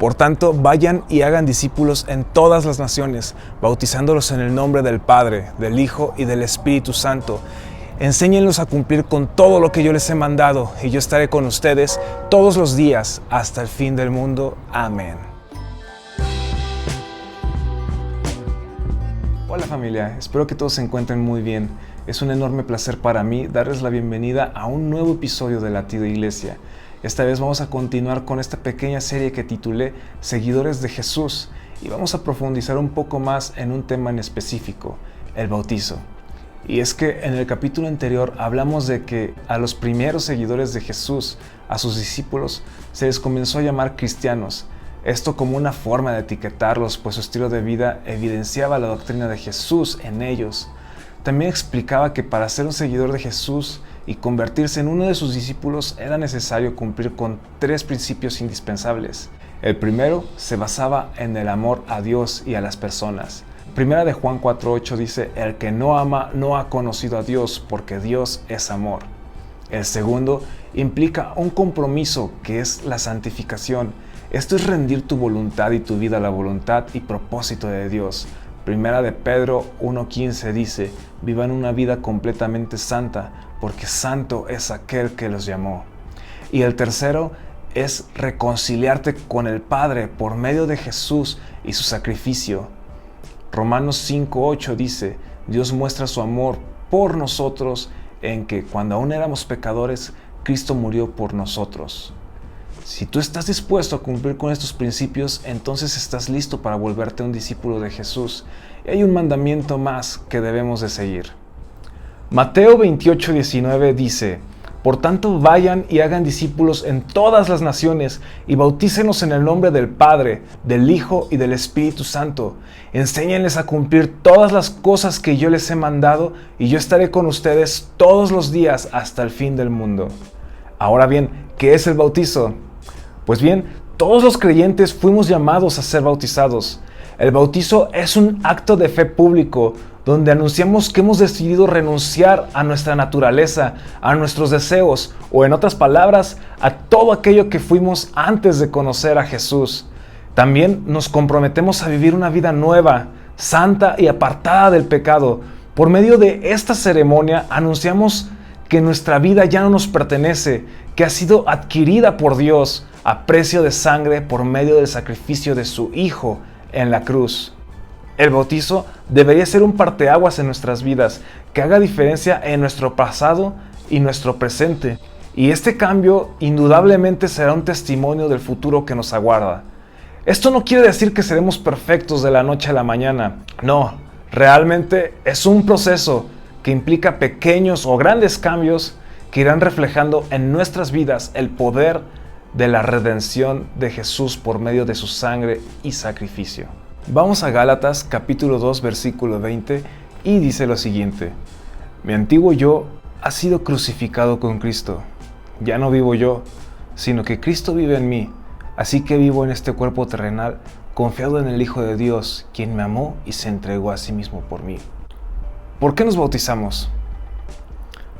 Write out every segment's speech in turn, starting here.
Por tanto, vayan y hagan discípulos en todas las naciones, bautizándolos en el nombre del Padre, del Hijo y del Espíritu Santo. Enséñenlos a cumplir con todo lo que yo les he mandado, y yo estaré con ustedes todos los días hasta el fin del mundo. Amén. Hola familia, espero que todos se encuentren muy bien. Es un enorme placer para mí darles la bienvenida a un nuevo episodio de Latido Iglesia. Esta vez vamos a continuar con esta pequeña serie que titulé Seguidores de Jesús, y vamos a profundizar un poco más en un tema en específico, el bautizo. Y es que en el capítulo anterior hablamos de que a los primeros seguidores de Jesús, a sus discípulos, se les comenzó a llamar cristianos. Esto como una forma de etiquetarlos, pues su estilo de vida evidenciaba la doctrina de Jesús en ellos. También explicaba que para ser un seguidor de Jesús y convertirse en uno de sus discípulos era necesario cumplir con 3 principios indispensables. El primero se basaba en el amor a Dios y a las personas. Primera de Juan 4:8 dice: el que no ama no ha conocido a Dios, porque Dios es amor. El segundo implica un compromiso que es la santificación. Esto es rendir tu voluntad y tu vida a la voluntad y propósito de Dios. Primera de Pedro 1:15 dice: vivan una vida completamente santa, porque santo es aquel que los llamó. Y el tercero es reconciliarte con el Padre por medio de Jesús y su sacrificio. Romanos 5:8 dice: Dios muestra su amor por nosotros en que cuando aún éramos pecadores, Cristo murió por nosotros. Si tú estás dispuesto a cumplir con estos principios, entonces estás listo para volverte un discípulo de Jesús. Y hay un mandamiento más que debemos de seguir. Mateo 28:19 dice: por tanto, vayan y hagan discípulos en todas las naciones y bautícenlos en el nombre del Padre, del Hijo y del Espíritu Santo. Enséñenles a cumplir todas las cosas que yo les he mandado, y yo estaré con ustedes todos los días hasta el fin del mundo. Ahora bien, ¿qué es el bautizo? Pues bien, todos los creyentes fuimos llamados a ser bautizados. El bautizo es un acto de fe público, donde anunciamos que hemos decidido renunciar a nuestra naturaleza, a nuestros deseos, o en otras palabras, a todo aquello que fuimos antes de conocer a Jesús. También nos comprometemos a vivir una vida nueva, santa y apartada del pecado. Por medio de esta ceremonia anunciamos que nuestra vida ya no nos pertenece, que ha sido adquirida por Dios a precio de sangre por medio del sacrificio de su Hijo en la cruz. El bautizo debería ser un parteaguas en nuestras vidas, que haga diferencia en nuestro pasado y nuestro presente. Y este cambio indudablemente será un testimonio del futuro que nos aguarda. Esto no quiere decir que seremos perfectos de la noche a la mañana. No, realmente es un proceso que implica pequeños o grandes cambios que irán reflejando en nuestras vidas el poder de la redención de Jesús por medio de su sangre y sacrificio. Vamos a Gálatas capítulo 2 versículo 20 y dice lo siguiente: mi antiguo yo ha sido crucificado con Cristo. Ya no vivo yo, sino que Cristo vive en mí. Así que vivo en este cuerpo terrenal, confiado en el Hijo de Dios, quien me amó y se entregó a sí mismo por mí. ¿Por qué nos bautizamos?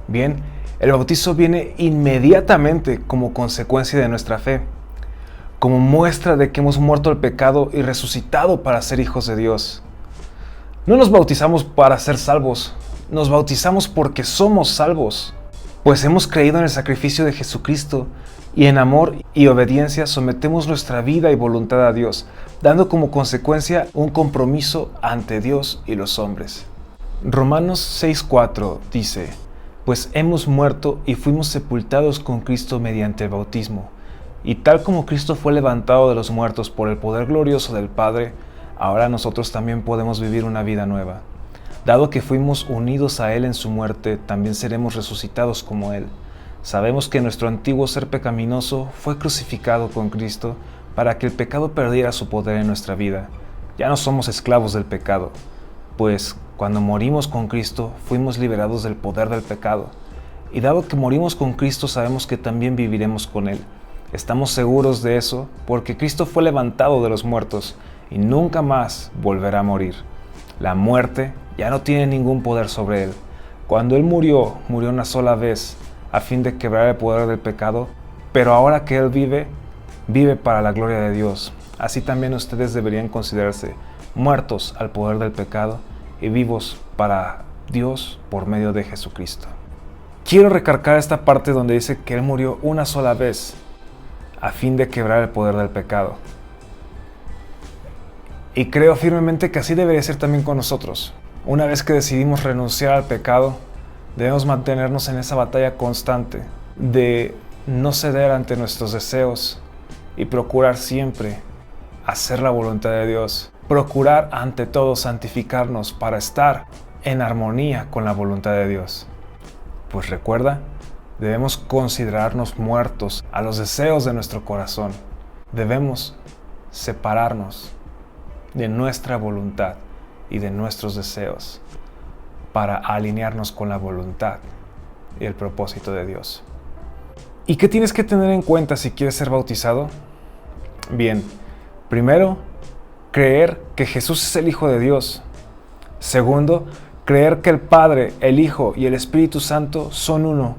Bien, el bautizo viene inmediatamente como consecuencia de nuestra fe, como muestra de que hemos muerto al pecado y resucitado para ser hijos de Dios. No nos bautizamos para ser salvos, nos bautizamos porque somos salvos, pues hemos creído en el sacrificio de Jesucristo y en amor y obediencia sometemos nuestra vida y voluntad a Dios, dando como consecuencia un compromiso ante Dios y los hombres. Romanos 6:4 dice: pues hemos muerto y fuimos sepultados con Cristo mediante el bautismo. Y tal como Cristo fue levantado de los muertos por el poder glorioso del Padre, ahora nosotros también podemos vivir una vida nueva. Dado que fuimos unidos a Él en su muerte, también seremos resucitados como Él. Sabemos que nuestro antiguo ser pecaminoso fue crucificado con Cristo para que el pecado perdiera su poder en nuestra vida. Ya no somos esclavos del pecado, pues cuando morimos con Cristo fuimos liberados del poder del pecado. Y dado que morimos con Cristo, sabemos que también viviremos con Él. Estamos seguros de eso porque Cristo fue levantado de los muertos y nunca más volverá a morir. La muerte ya no tiene ningún poder sobre Él. Cuando Él murió una sola vez a fin de quebrar el poder del pecado, pero ahora que Él vive, vive para la gloria de Dios. Así también ustedes deberían considerarse muertos al poder del pecado y vivos para Dios por medio de Jesucristo. Quiero recargar esta parte donde dice que Él murió una sola vez a fin de quebrar el poder del pecado. Y creo firmemente que así debería ser también con nosotros. Una vez que decidimos renunciar al pecado, debemos mantenernos en esa batalla constante de no ceder ante nuestros deseos y procurar siempre hacer la voluntad de Dios. Procurar ante todo santificarnos para estar en armonía con la voluntad de Dios. Pues recuerda, debemos considerarnos muertos a los deseos de nuestro corazón. Debemos separarnos de nuestra voluntad y de nuestros deseos para alinearnos con la voluntad y el propósito de Dios. ¿Y qué tienes que tener en cuenta si quieres ser bautizado? Bien, primero, creer que Jesús es el Hijo de Dios. Segundo, creer que el Padre, el Hijo y el Espíritu Santo son uno.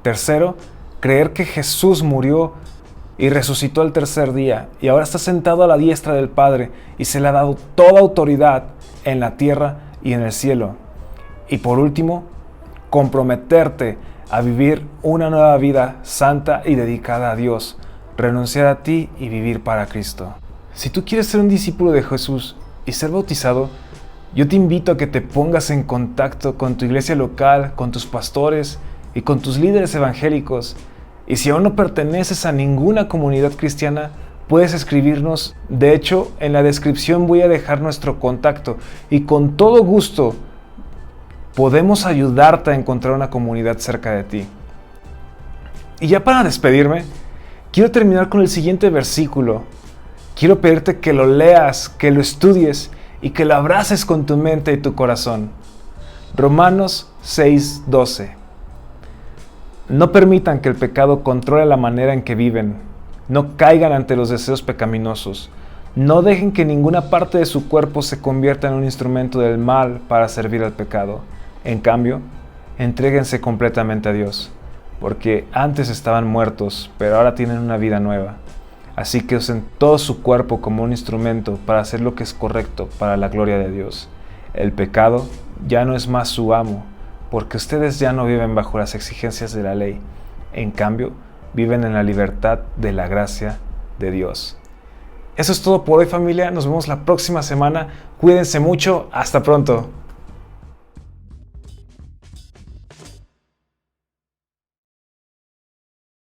Tercero, creer que Jesús murió y resucitó al tercer día y ahora está sentado a la diestra del Padre y se le ha dado toda autoridad en la tierra y en el cielo. Y por último, comprometerte a vivir una nueva vida santa y dedicada a Dios, renunciar a ti y vivir para Cristo. Si tú quieres ser un discípulo de Jesús y ser bautizado, yo te invito a que te pongas en contacto con tu iglesia local, con tus pastores y con tus líderes evangélicos. Y si aún no perteneces a ninguna comunidad cristiana, puedes escribirnos. De hecho, en la descripción voy a dejar nuestro contacto y con todo gusto podemos ayudarte a encontrar una comunidad cerca de ti. Y ya para despedirme, quiero terminar con el siguiente versículo. Quiero pedirte que lo leas, que lo estudies y que lo abraces con tu mente y tu corazón. Romanos 6:12. No permitan que el pecado controle la manera en que viven. No caigan ante los deseos pecaminosos. No dejen que ninguna parte de su cuerpo se convierta en un instrumento del mal para servir al pecado. En cambio, entréguense completamente a Dios, porque antes estaban muertos, pero ahora tienen una vida nueva. Así que usen todo su cuerpo como un instrumento para hacer lo que es correcto para la gloria de Dios. El pecado ya no es más su amo, porque ustedes ya no viven bajo las exigencias de la ley. En cambio, viven en la libertad de la gracia de Dios. Eso es todo por hoy, familia. Nos vemos la próxima semana. Cuídense mucho. Hasta pronto.